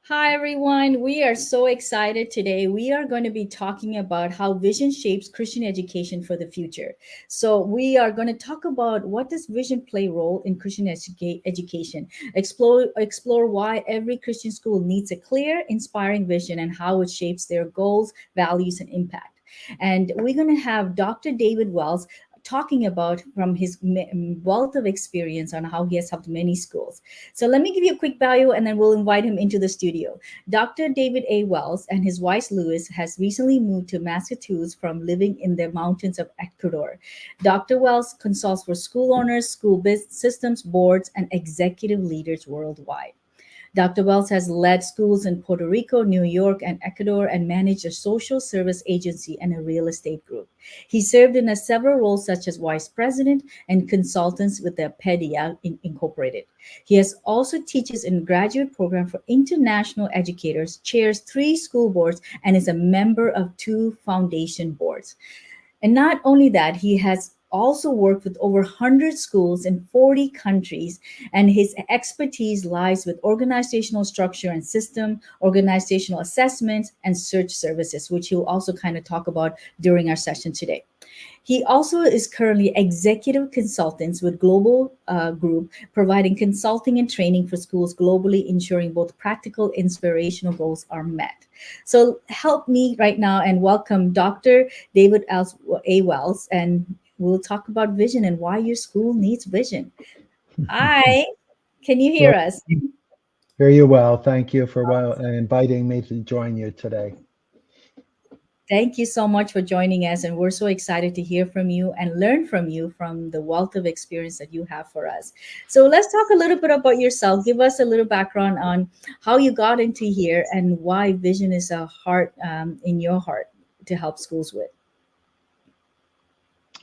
Hi, everyone. We are so excited today. We are going to be talking about how vision shapes Christian education for the future. So, we are going to talk about what does vision play role in Christian education, explore why every Christian school needs a clear, inspiring vision and how it shapes their goals, values, and impact. And we're going to have Dr. David Wells talking about from his wealth of experience on how he has helped many schools. So let me give you a quick bio and then we'll invite him into the studio. Dr. David A. Wells and his wife Louis has recently moved to Massachusetts from living in the mountains of Ecuador. Dr. Wells consults for school owners, school systems, boards, and executive leaders worldwide. Dr. Wells has led schools in Puerto Rico, New York, and Ecuador and managed a social service agency and a real estate group. He served in several roles such as vice president and consultants with the Pedia Incorporated. He has also teaches in graduate program for international educators, chairs 3 school boards, and is a member of 2 foundation boards. And not only that, he has also worked with over 100 schools in 40 countries, and his expertise lies with organizational structure and system, organizational assessments, and search services, which he'll also kind of talk about during our session today. He also is currently executive consultants with Global Group, providing consulting and training for schools globally, ensuring both practical, inspirational goals are met. So help me right now and welcome Dr. David A. Wells, and we'll talk about vision and why your school needs vision. Hi, can you hear Well, us? hear you well. Thank you for inviting me to join you today. Thank you so much for joining us, and we're so excited to hear from you and learn from you from the wealth of experience that you have for us. So, let's talk a little bit about yourself. Give us a little background on how you got into here and why vision is a heart in your heart to help schools with.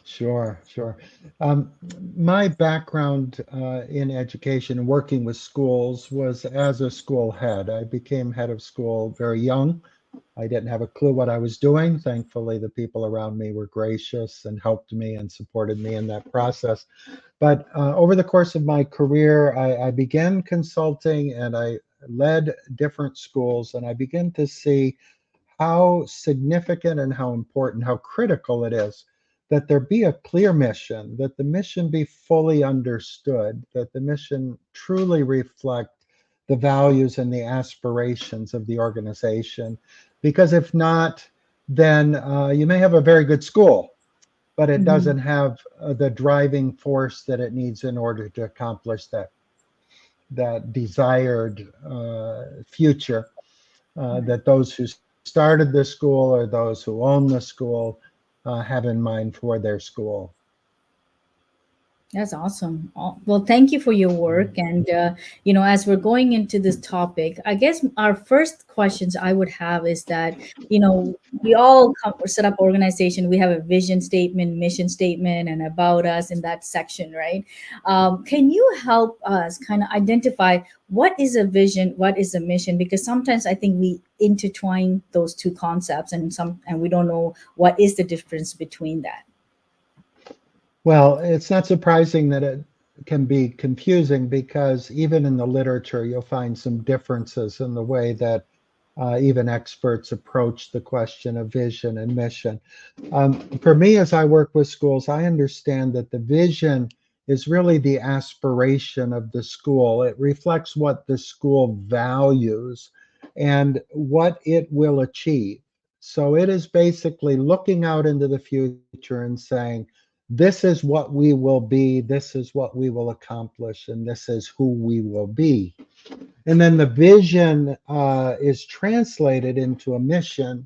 Sure, sure. Um, my background in education and working with schools was as a school head. I became head of school very young. I didn't have a clue what I was doing. Thankfully, the people around me were gracious and helped me and supported me in that process. But over the course of my career, I began consulting and I led different schools, and I began to see how significant and how important, how critical it is that there be a clear mission, that the mission be fully understood, that the mission truly reflect the values and the aspirations of the organization. Because if not, then you may have a very good school, but it Mhm. doesn't have the driving force that it needs in order to accomplish that desired future Right. that those who started the school or those who own the school have in mind for their school. That's awesome. Well, thank you for your work. And, as we're going into this topic, I guess our first questions I would have is that, we all set up organization. We have a vision statement, mission statement, and about us in that section, right? Can you help us kind of identify what is a vision, what is a mission? Because sometimes I think we intertwine those 2 concepts, and we don't know what is the difference between that. Well, it's not surprising that it can be confusing because even in the literature, you'll find some differences in the way that even experts approach the question of vision and mission. For me, as I work with schools, I understand that the vision is really the aspiration of the school. It reflects what the school values and what it will achieve. So it is basically looking out into the future and saying, this is what we will be, this is what we will accomplish, and this is who we will be. And then the vision is translated into a mission,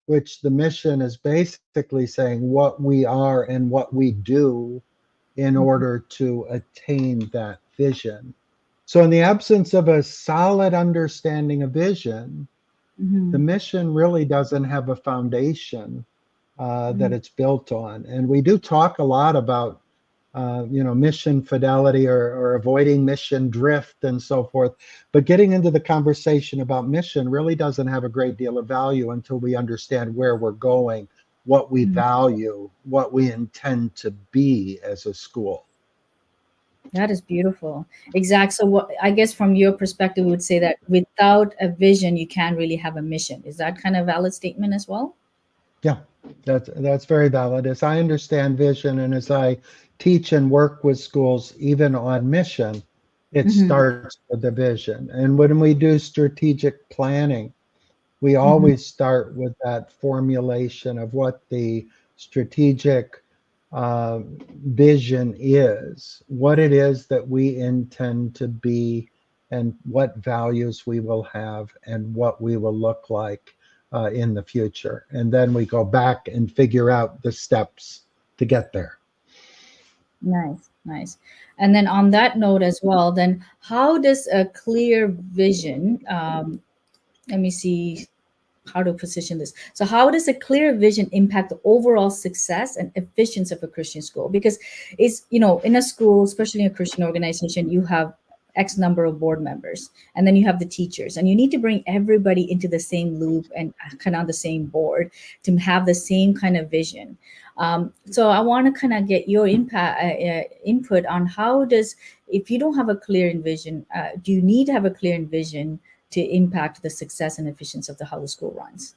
which the mission is basically saying what we are and what we do in order to attain that vision. So, in the absence of a solid understanding of vision, the Mhm. mission really doesn't have a foundation that Mhm. it's built on. And we do talk a lot about mission fidelity or avoiding mission drift and so forth. But getting into the conversation about mission really doesn't have a great deal of value until we understand where we're going, what we Mhm. value, what we intend to be as a school. That is beautiful. Exact. So, what I guess from your perspective, we would say that without a vision, you can't really have a mission. Is that kind of valid statement as well? Yeah, that's very valid. As I understand vision and as I teach and work with schools, even on mission, it Hmm. starts with the vision. And when we do strategic planning, we Hmm. always start with that formulation of what the strategic uh, vision is, what it is that we intend to be, and what values we will have, and what we will look like in the future. And then we go back and figure out the steps to get there. Nice, nice. And then on that note as well, then how does a clear vision? Let me see how to position this. So, how does a clear vision impact the overall success and efficiency of a Christian school? Because it's, in a school, especially in a Christian organization, you have X number of board members, and then you have the teachers, and you need to bring everybody into the same loop and kind of on the same board to have the same kind of vision. So, I want to kind of get your input on how does, if you don't have a clear vision, do you need to have a clear vision to impact the success and efficiency of the how the school runs?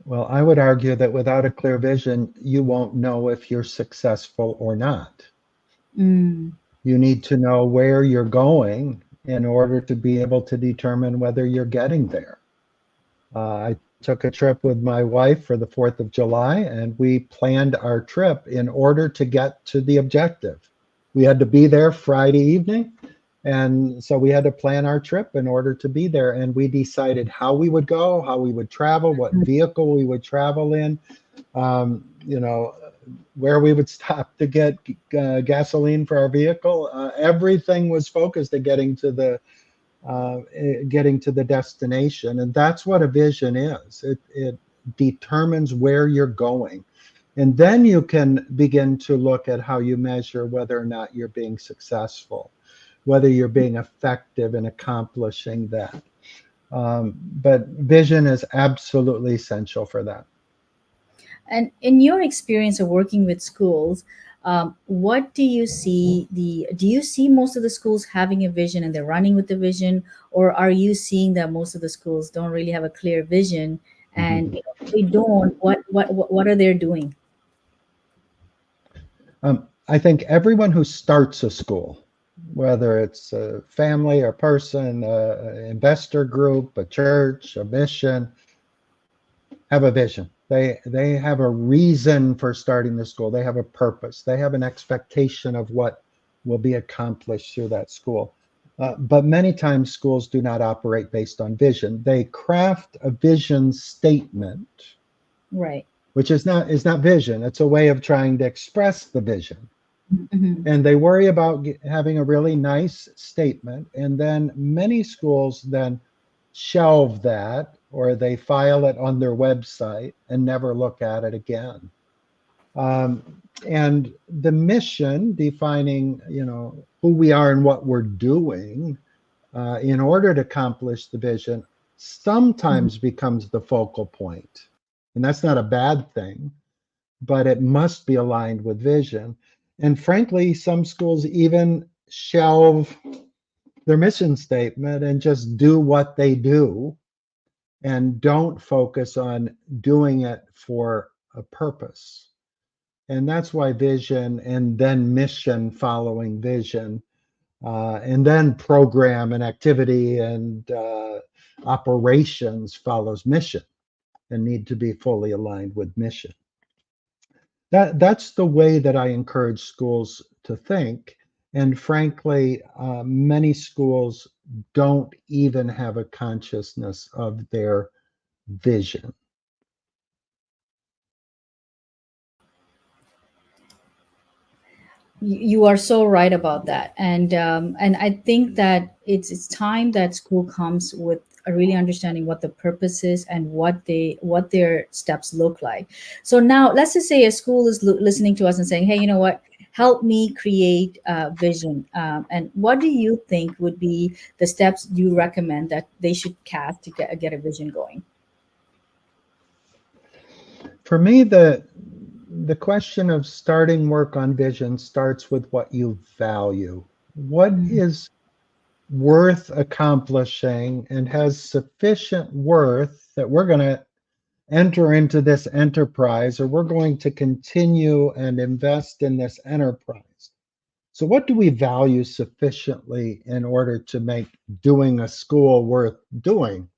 Well, I would argue that without a clear vision, you won't know if you're successful or not. Mm. You need to know where you're going in order to be able to determine whether you're getting there. I took a trip with my wife for the 4th of July, and we planned our trip in order to get to the objective. We had to be there Friday evening, and so we had to plan our trip in order to be there. And we decided how we would go, how we would travel, what vehicle we would travel in, you know, where we would stop to get gasoline for our vehicle. Everything was focused at getting to the destination. And that's what a vision is. It determines where you're going. And then you can begin to look at how you measure whether or not you're being successful, whether you're being effective in accomplishing that. But vision is absolutely essential for that. And in your experience of working with schools, what do you see most of the schools having a vision and they're running with the vision, or are you seeing that most of the schools don't really have a clear vision, and Mhm. if they don't, what are they doing? I think everyone who starts a school, whether it's a family, a person, an investor group, a church, a mission, have a vision. They have a reason for starting the school. They have a purpose. They have an expectation of what will be accomplished through that school. But many times schools do not operate based on vision. They craft a vision statement, Right. which is not vision. It's a way of trying to express the vision. Hmm. And they worry about having a really nice statement, and then many schools then shelve that or they file it on their website and never look at it again. And the mission, defining who we are and what we're doing in order to accomplish the vision, sometimes becomes the focal point. And that's not a bad thing, but it must be aligned with vision. And frankly, some schools even shelve their mission statement and just do what they do and don't focus on doing it for a purpose. And that's why vision and then mission following vision, and then program and activity and operations follows mission and need to be fully aligned with mission. That's the way that I encourage schools to think. And frankly, many schools don't even have a consciousness of their vision. You are so right about that, and I think that it's time that school comes with a really understanding what the purpose is and what their steps look like. So now let's just say a school is listening to us and saying, hey, you know what, help me create a vision, and what do you think would be the steps you recommend that they should cast to get a vision going? For me, the question of starting work on vision starts with what you value. What Mhm. is worth accomplishing and has sufficient worth that we're going to enter into this enterprise, or we're going to continue and invest in this enterprise? So, what do we value sufficiently in order to make doing a school worth doing?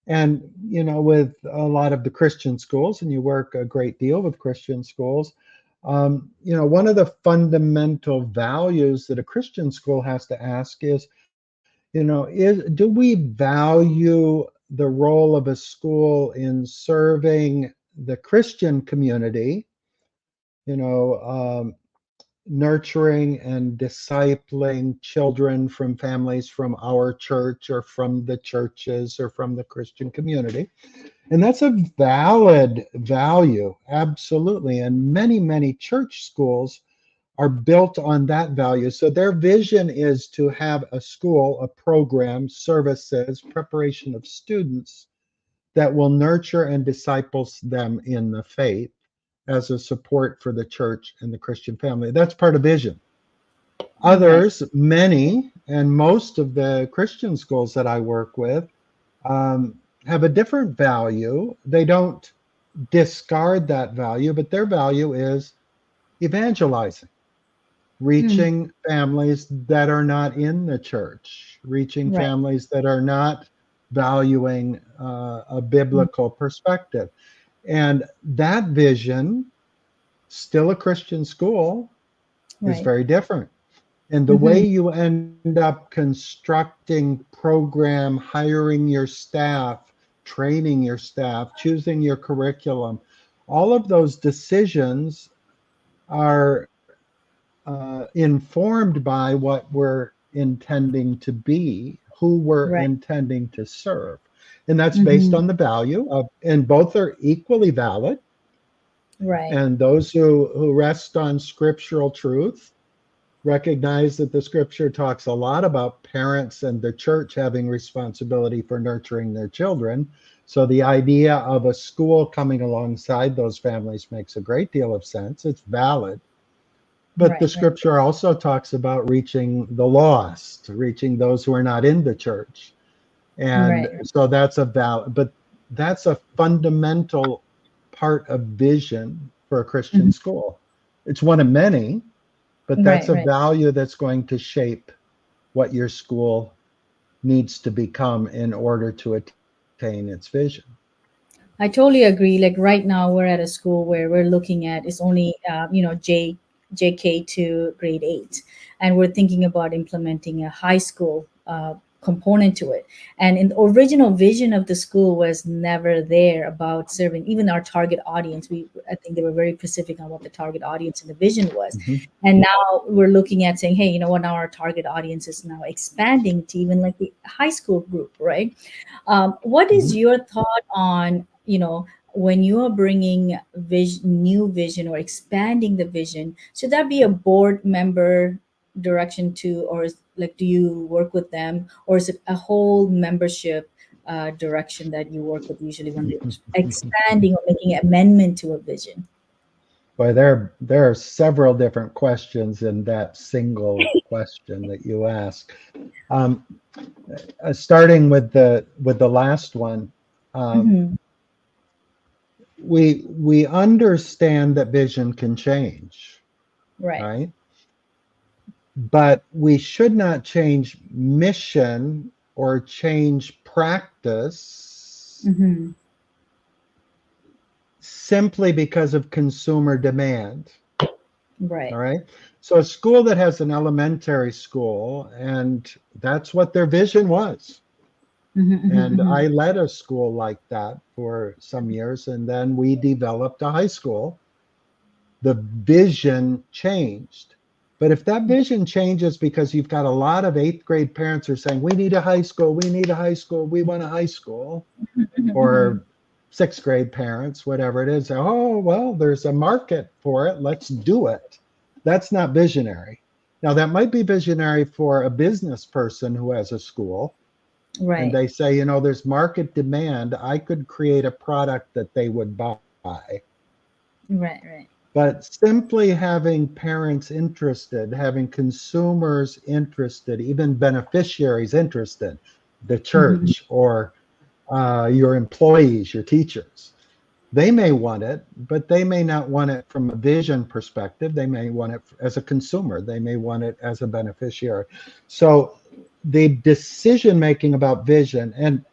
And, with a lot of the Christian schools, and you work a great deal with Christian schools, one of the fundamental values that a Christian school has to ask is, do we value the role of a school in serving the Christian community, you know, um, nurturing and discipling children from families from our church or from the churches or from the Christian community? And that's a valid value, absolutely. And many, many church schools are built on that value. So their vision is to have a school, a program, services, preparation of students that will nurture and disciple them in the faith as a support for the church and the Christian family. That's part of vision. Right. Others, many, and most of the Christian schools that I work with have a different value. They don't discard that value, but their value is evangelizing, Mm. reaching families that are not in the church, reaching Right. families that are not valuing a Mm. biblical perspective. And that vision, still a Christian school, is Right. very different. And the way Hmm. you end up constructing program, hiring your staff, training your staff, choosing your curriculum, all of those decisions are informed by what we're intending to be, who we're Right. intending to serve. And that's based Hmm. on the value of, and both are equally valid. Right. And those who rest on scriptural truth recognize that the scripture talks a lot about parents and the church having responsibility for nurturing their children. So the idea of a school coming alongside those families makes a great deal of sense. It's valid. But the Right. Right. scripture also talks about reaching the lost, reaching those who are not in the church. And Right. so that's a valid, but that's a fundamental part of vision for a Christian Mhm. school. It's one of many, but that's Right. a Right. value that's going to shape what your school needs to become in order to attain its vision. I totally agree. Like right now, we're at a school where we're looking at it's only JK to grade 8, and we're thinking about implementing a high school component to it. And in the original vision of the school was never there about serving even our target audience. I think they were very specific on what the target audience and the vision was. Mhm. And now we're looking at saying, hey, you know what? Now our target audience is now expanding to even like the high school group, right? What is Mhm. your thought on, when you are bringing new vision or expanding the vision? Should that be a board member direction too, or like do you work with them, or is it a whole membership direction that you work with usually when we're expanding or making amendment to a vision? Boy, there are several different questions in that single question that you ask. Um, Starting with the last one, um, Hmm. we understand that vision can change, Right. right? But we should not change mission or change practice Hmm. simply because of consumer demand. All Right. right. So a school that has an elementary school, and that's what their vision was. Hmm. And Hmm. I led a school like that for some years, and then we developed a high school. The vision changed. But if that vision changes because you've got a lot of eighth grade parents who are saying, we need a high school, we need a high school, we want a high school, Hmm. or sixth grade parents, whatever it is, oh, well, there's a market for it, let's do it. That's not visionary. Now, that might be visionary for a business person who has a school, and Right. they say, there's market demand. I could create a product that they would buy. Right, right. But simply having parents interested, having consumers interested, even beneficiaries interested, the Mm-hmm. church or your employees, your teachers, they may want it, but they may not want it from a vision perspective. They may want it as a consumer. They may want it as a beneficiary. So the decision making about vision, and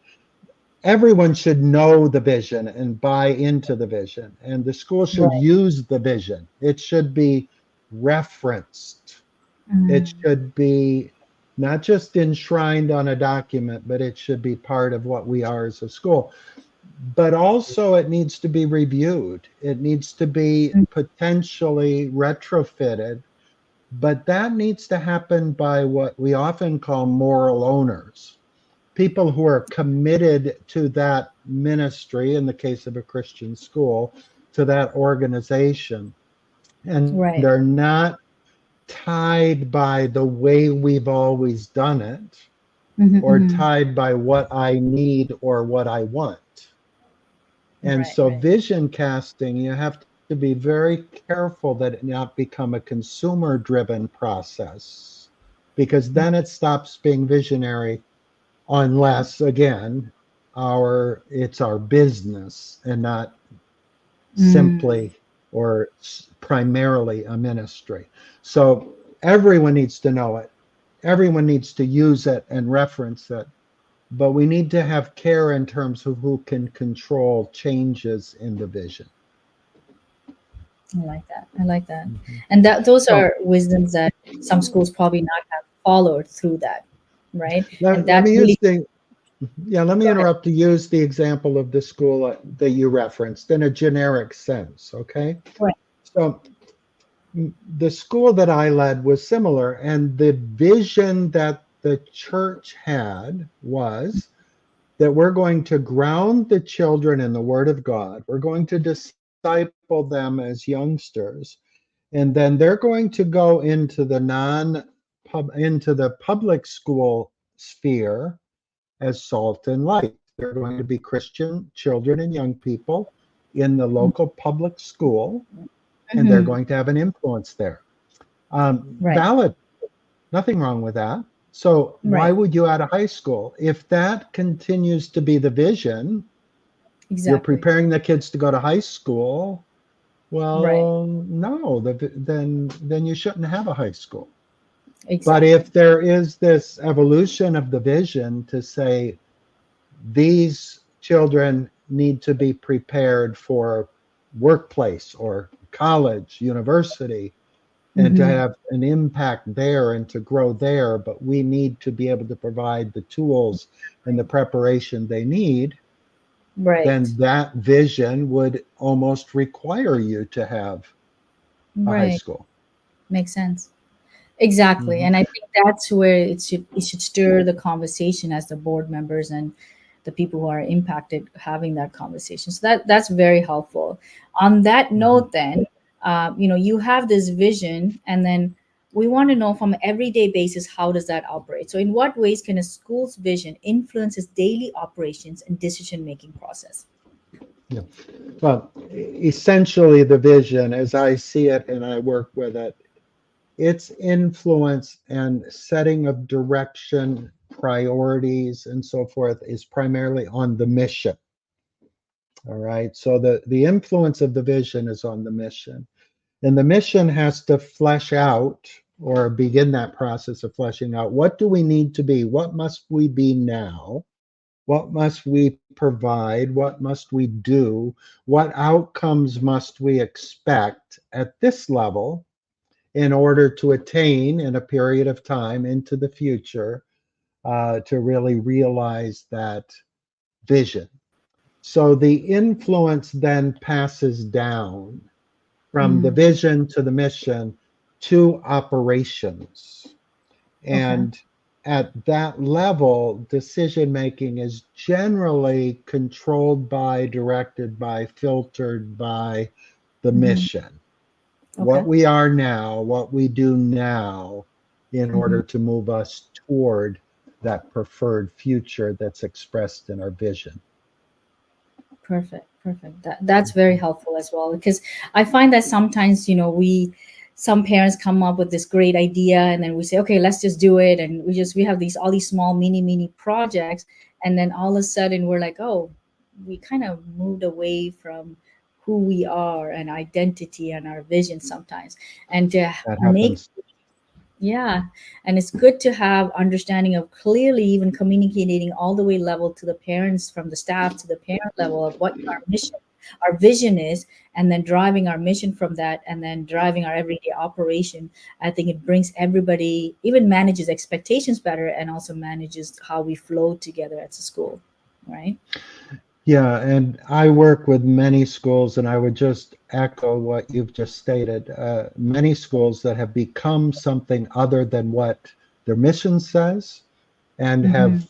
everyone should know the vision and buy into the vision, and the school should Right. use the vision. It should be referenced. It Mm. should be not just enshrined on a document, but it should be part of what we are as a school. But also, it needs to be reviewed. It needs to be Mm. potentially retrofitted, but that needs to happen by what we often call moral owners, people who are committed to that ministry, in the case of a Christian school, to that organization, and Right. are not tied by the way we've always done it Mm-hmm, or mm-hmm. tied by what I need or what I want. And Right, so, right. vision casting, you have to be very careful that it not become a consumer driven process, because then it stops being visionary, unless again it's our business and not Mm. simply or primarily a ministry. So everyone needs to know it, everyone needs to use it and reference it, but we need to have care in terms of who can control changes in the vision. I like that. I like that. Mhm. And that those So are wisdoms that some schools probably not have followed through that, right? And let that me really, use the yeah, let me go ahead. interrupt to use the example of the school that you referenced in a generic sense, okay? Right. So the school that I led was similar, and the vision that the church had was that we're going to ground the children in the Word of God. We're going to disciple them as youngsters, and then they're going to go into the into the public school sphere as salt and light. They're going to be Christian children and young people in the local public school, and they're Mm-hmm. going to have an influence there. Right. Valid, nothing wrong with that. So why Right. would you add a high school? If that continues to be the vision, you're Exactly. preparing the kids to go to high school. Right. Well, no, then you shouldn't have a high school. But Exactly. if there is this evolution of the vision to say these children need to be prepared for workplace or college, university, and to Mm-hmm. have an impact there and to grow there, but we need to be able to provide the tools and the preparation they need, Right. then that vision would almost require you to have a high Right. school. Makes sense. Exactly. Mhm. And I think that's where it should stir the conversation as the board members and the people who are impacted having that conversation. So that's very helpful. On that Mhm. note, then, you have this vision, and then we want to know from an everyday basis, how does that operate? So in what ways can a school's vision influence its daily operations and decision making process? Yeah. Well, essentially, the vision, as I see it and I work with it, its influence and setting of direction, priorities, and so forth is primarily on the mission. All right. So the influence of the vision is on the mission. And the mission has to flesh out or begin that process of fleshing out, what do we need to be? What must we be now? What must we provide? What must we do? What outcomes must we expect at this level in order to attain in a period of time into the future, to really realize that vision? So the influence then passes down from the Mm, vision to the mission to operations. okay. And at that level, decision making is generally controlled by, directed by, filtered by the Hmm. mission. Okay. What we are now, what we do now in Hmm. order to move us toward that preferred future that's expressed in our vision. Perfect, perfect. That's very helpful as well, because I find that sometimes, some parents come up with this great idea, and then we say, okay, let's just do it, and we have these all these small mini projects, and then all of a sudden we're like, oh, we kind of moved away from who we are and identity and our vision sometimes, and to That make, happens. yeah, and it's good to have understanding of clearly even communicating all the way level to the parents, from the staff to the parent level, of what our mission, our vision is, and then driving our mission from that, and then driving our everyday operation. I think it brings everybody, even manages expectations better, and also manages how we flow together as a school, right? Yeah, and I work with many schools, and I would just echo what you've just stated. Many schools that have become something other than what their mission says and Mm-hmm. have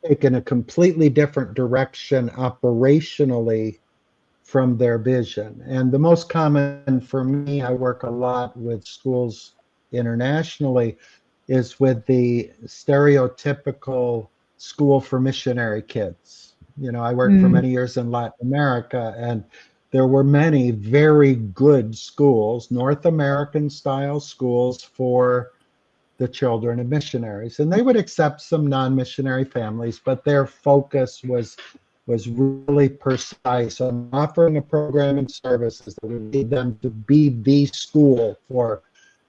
taken a completely different direction operationally from their vision. And the most common for me, I work a lot with schools internationally, is with the stereotypical school for missionary kids. I worked for Mm, many years in Latin America, and there were many very good schools, North American style schools for the children of missionaries. And they would accept some non-missionary families, but their focus was really precise on offering a program and services that would lead them to be the school for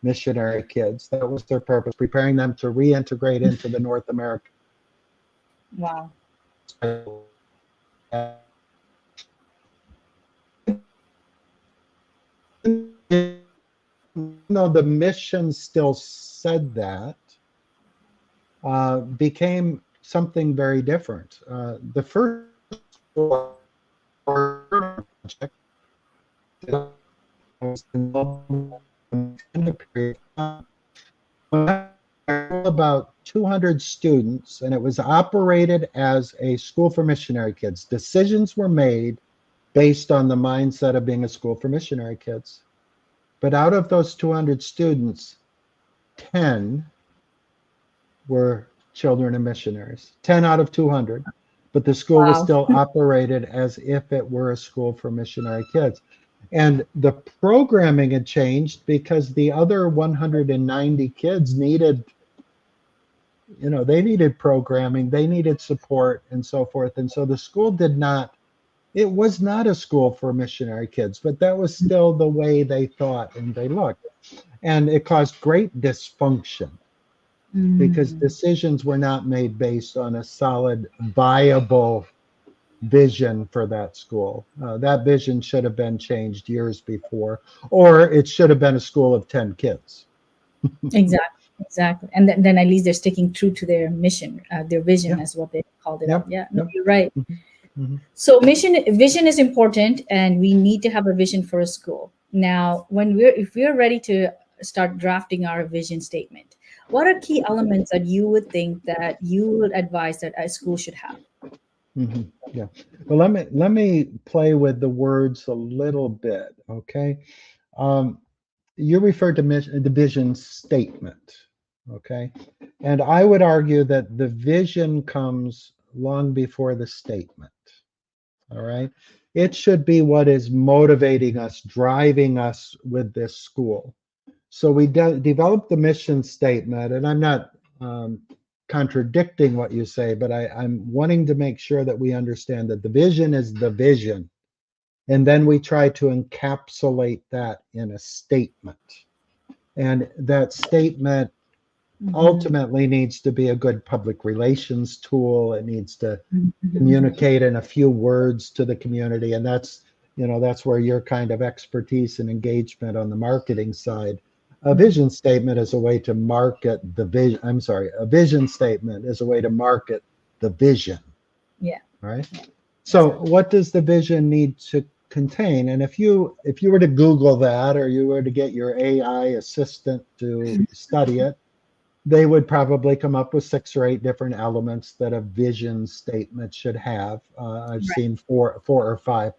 missionary kids. That was their purpose, preparing them to reintegrate into the North American. wow. Though the mission still said that, became something very different. The first project was about 200 students, and it was operated as a school for missionary kids. Decisions were made based on the mindset of being a school for missionary kids. But out of those 200 students, 10 were children of missionaries, 10 out of 200. But the school was Wow. still operated as if it were a school for missionary kids. And the programming had changed because the other 190 kids needed, they needed programming, they needed support, and so forth. And so the school it was not a school for missionary kids, but that was still the way they thought and they looked. And it caused great dysfunction because Mm, decisions were not made based on a solid, viable vision for that school. That vision should have been changed years before, or it should have been a school of 10 kids. exactly, exactly. And then at least they're sticking true to their mission, their vision, Yeah. as what they called it out. Yep. Yeah, no, Yep. you're right. Hmm. So vision is important, and we need to have a vision for a school. Now, if we're ready to start drafting our vision statement, what are key elements that you would think that you would advise that a school should have? Hmm. Yeah. Well, let me play with the words a little bit. Okay. Um, you referred to the vision statement. Okay. And I would argue that the vision comes long before the statement. All right. It should be what is motivating us, driving us with this school. So we developed the mission statement, and I'm not contradicting what you say, but I'm wanting to make sure that we understand that the vision is the vision. And then we try to encapsulate that in a statement. And that statement Mm-hmm. ultimately needs to be a good public relations tool. It needs to Mm-hmm. communicate in a few words to the community, and that's where your kind of expertise and engagement on the marketing side. A vision statement is a way to market the vision. I'm sorry, a vision statement is a way to market the vision. Yeah, Right. yeah, So exactly. what does the vision need to contain? And if you were to Google that, or you were to get your AI assistant to study it, they would probably come up with 6 or 8 different elements that a vision statement should have. I've Right. seen four or five,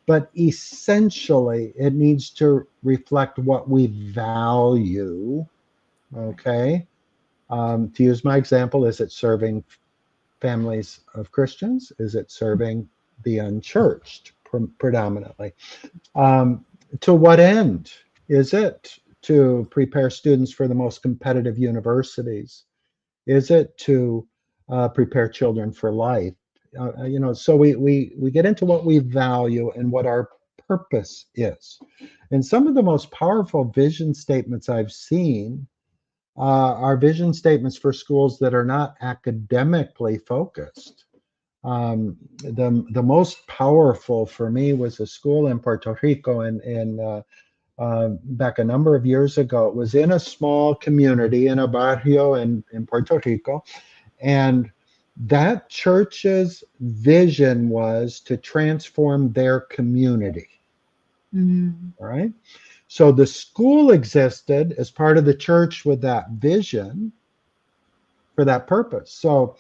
but essentially it needs to reflect what we value. Okay. To use my example, is it serving families of Christians? Is it serving the unchurched predominantly. To what end? Is it to prepare students for the most competitive universities? Is it to prepare children for life? So we get into what we value and what our purpose is. And some of the most powerful vision statements I've seen are vision statements for schools that are not academically focused. The most powerful for me was a school in Puerto Rico back a number of years ago. It was in a small community in a barrio in Puerto Rico. And that church's vision was to transform their community. All right. So the school existed as part of the church with that vision for that purpose. So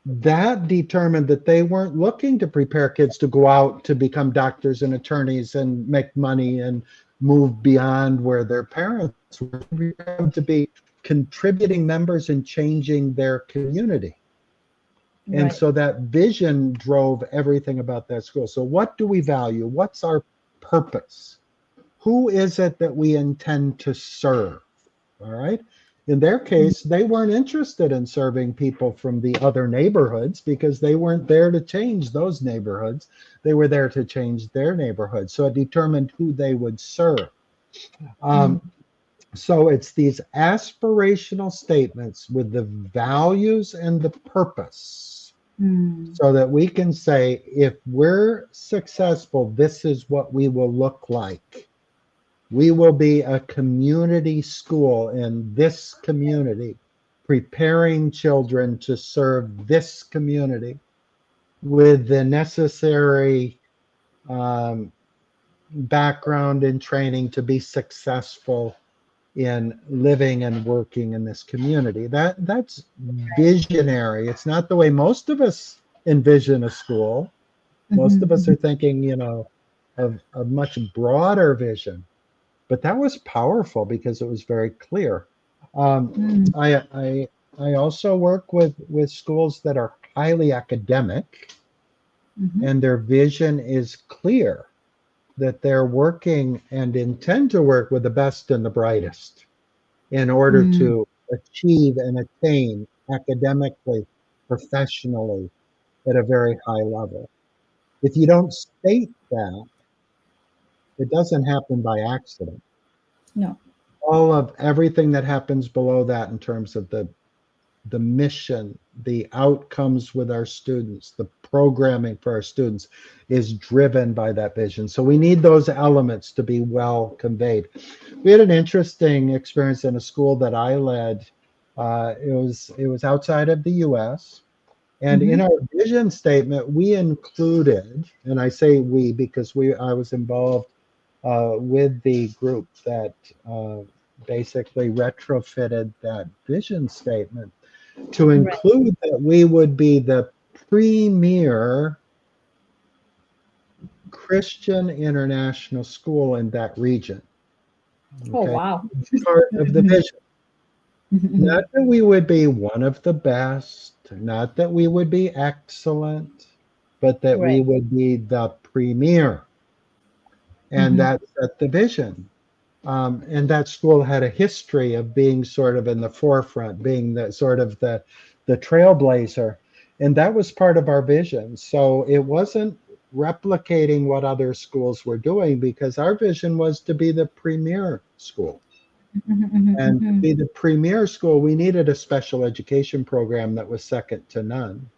that determined that they weren't looking to prepare kids to go out to become doctors and attorneys and make money and move beyond where their parents were, to be contributing members and changing their community. And Right. so that vision drove everything about that school. So what do we value? What's our purpose? Who is it that we intend to serve? All right. In their case, they weren't interested in serving people from the other neighborhoods because they weren't there to change those neighborhoods. They were there to change their neighborhood. So it determined who they would serve. So it's these aspirational statements with the values and the purpose, so that we can say, if we're successful, this is what we will look like. We will be a community school in this community, preparing children to serve this community with the necessary background and training to be successful in living and working in this community. That's visionary. It's not the way most of us envision a school. Most of us are thinking, of a much broader vision. But that was powerful because it was very clear. I also work with schools that are highly academic, and their vision is clear, that they're working and intend to work with the best and the brightest in order to achieve and attain academically, professionally, at a very high level. If you don't state that, it doesn't happen by accident. No. All of everything that happens below that in terms of the mission, the outcomes with our students, the programming for our students is driven by that vision. So we need those elements to be well conveyed. We had an interesting experience in a school that I led. It was outside of the U.S. And in our vision statement, we included, and I say we because I was involved with the group that basically retrofitted that vision statement to include that we would be the premier Christian international school in that region. Oh, Okay. wow. Part of the vision. Not that we would be one of the best, not that we would be excellent, but that we Right. would be the premier. And that set the vision. And that school had a history of being sort of in the forefront, being the sort of the trailblazer. And that was part of our vision. So it wasn't replicating what other schools were doing, because our vision was to be the premier school. And to be the premier school, we needed a special education program that was second to none.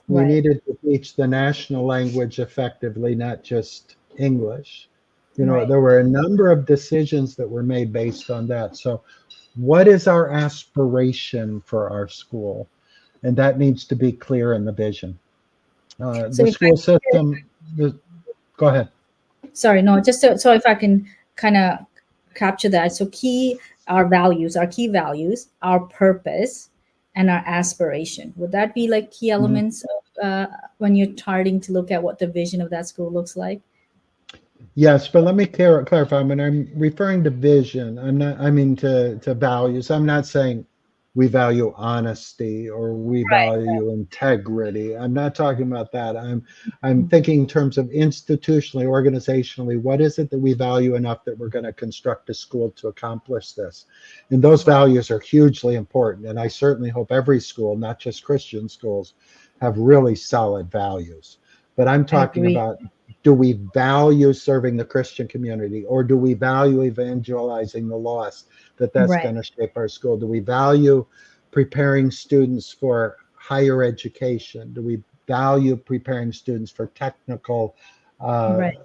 We Right. needed to teach the national language effectively, not just English. Right. There were a number of decisions that were made based on that. So what is our aspiration for our school? And that needs to be clear in the vision. So The if I school system, go ahead. sorry, no, just so if I can kind of capture that. So our key values, our purpose, and our aspiration. Would that be like key Mhm. elements of, when you're starting to look at what the vision of that school looks like? Yes, but let me clarify. When I'm referring to vision, I mean to values. I'm not saying we value honesty or we Right. value integrity. I'm not talking about that. I'm Mhm. thinking in terms of institutionally, organizationally, what is it that we value enough that we're going to construct a school to accomplish this? And those Right. values are hugely important. And I certainly hope every school, not just Christian schools, have really solid values. But I'm I talking agree. about, do we value serving the Christian community, or do we value evangelizing the lost? That's Right. going to shape our school. Do we value preparing students for higher education? Do we value preparing students for technical Right.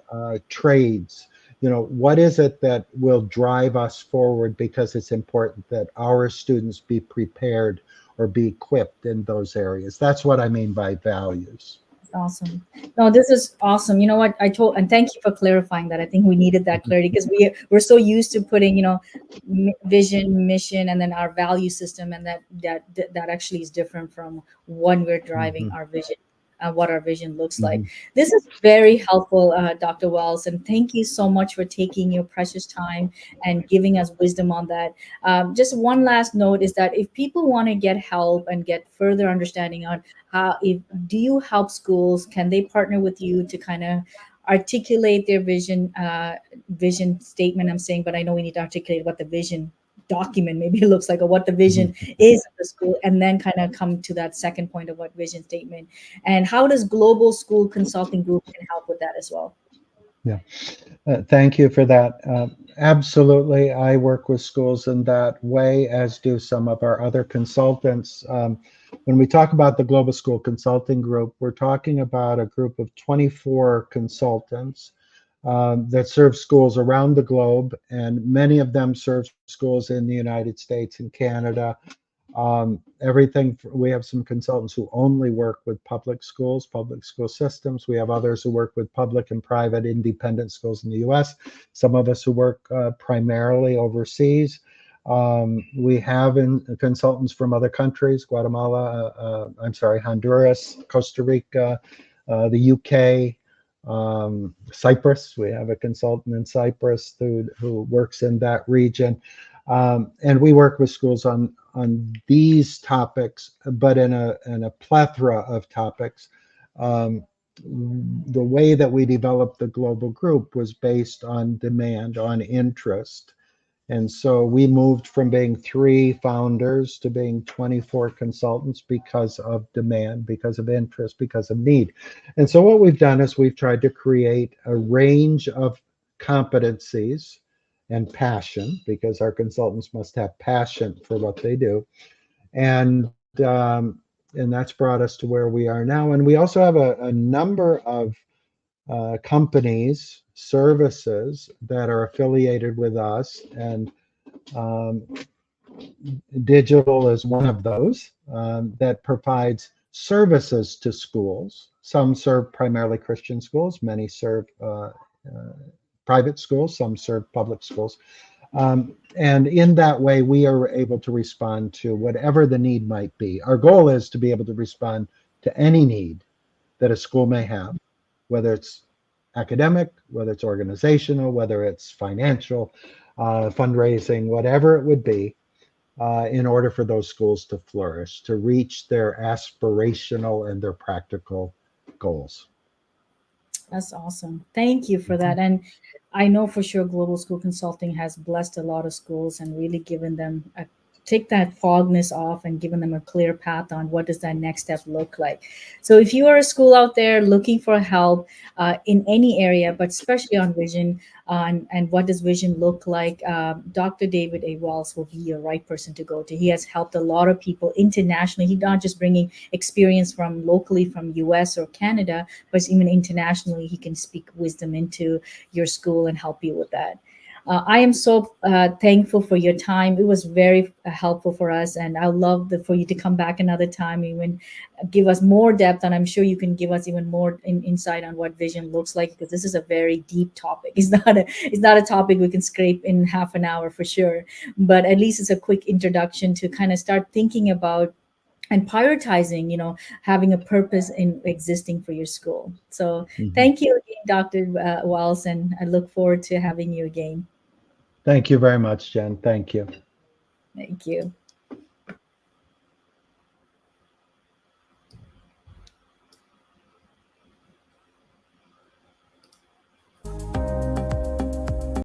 trades? What is it that will drive us forward, because it's important that our students be prepared or be equipped in those areas? That's what I mean by values. Awesome. No, this is awesome. You know what I told, and thank you for clarifying that. I think we needed that clarity because we're so used to putting, vision, mission, and then our value system, and that actually is different from when we're driving Mhm, our vision, what our vision looks like. mhm, This is very helpful, Dr. Wells, and thank you so much for taking your precious time and giving us wisdom on that. Just one last note is that if people want to get help and get further understanding on how, if do you help schools, can they partner with you to kind of articulate their vision statement, I'm saying, but I know we need to articulate what the vision document maybe looks like, or what the vision mhm. is of the school, and then kind of come to that second point of what vision statement, and how does global school consulting group can help with that as well. Yeah. Thank you for that. Absolutely. I work with schools in that way, as do some of our other consultants. When we talk about the Global School Consulting Group, we're talking about a group of 24 consultants that serve schools around the globe, and many of them serve schools in the United States and Canada. We have some consultants who only work with public schools, public school systems. We have others who work with public and private independent schools in the US. Some of us who work primarily overseas. We have consultants from other countries: Guatemala, I'm sorry, Honduras, Costa Rica, the UK, Cyprus. We have a consultant in Cyprus who works in that region. And we work with schools on these topics, but in a plethora of topics. Um, the way that we developed the global group was based on demand, on interest. And so we moved from being 3 founders to being 24 consultants because of demand, because of interest, because of need. And so what we've done is we've tried to create a range of competencies and passion, because our consultants must have passion for what they do. And that's brought us to where we are now. And we also have a number of companies, services that are affiliated with us, and um, digital is one of those that provides services to schools. Some serve primarily Christian schools, many serve private schools, some serve public schools. And in that way, we are able to respond to whatever the need might be. Our goal is to be able to respond to any need that a school may have, whether it's academic, whether it's organizational, whether it's financial, fundraising, whatever it would be, in order for those schools to flourish, to reach their aspirational and their practical goals. That's awesome. Thank you for that. And I know for sure Global School Consulting has blessed a lot of schools and really given them a take that fogness off and given them a clear path on what does that next step look like. So if you are a school out there looking for help in any area, but especially on vision, and what does vision look like, Dr. David A. Wells will be your right person to go to. He has helped a lot of people internationally. He's not just bringing experience from locally from US or Canada, but even internationally, he can speak wisdom into your school and help you with that. I am so thankful for your time. It was very helpful for us, and I love for you to come back another time, even give us more depth. And I'm sure you can give us even more insight on what vision looks like, because this is a very deep topic. It's not a topic we can scrape in half an hour for sure, but at least it's a quick introduction to kind of start thinking about and prioritizing, having a purpose in existing for your school. So Mhm. thank you again, Dr. Wells, and I look forward to having you again. Thank you very much, Jen. Thank you. Thank you.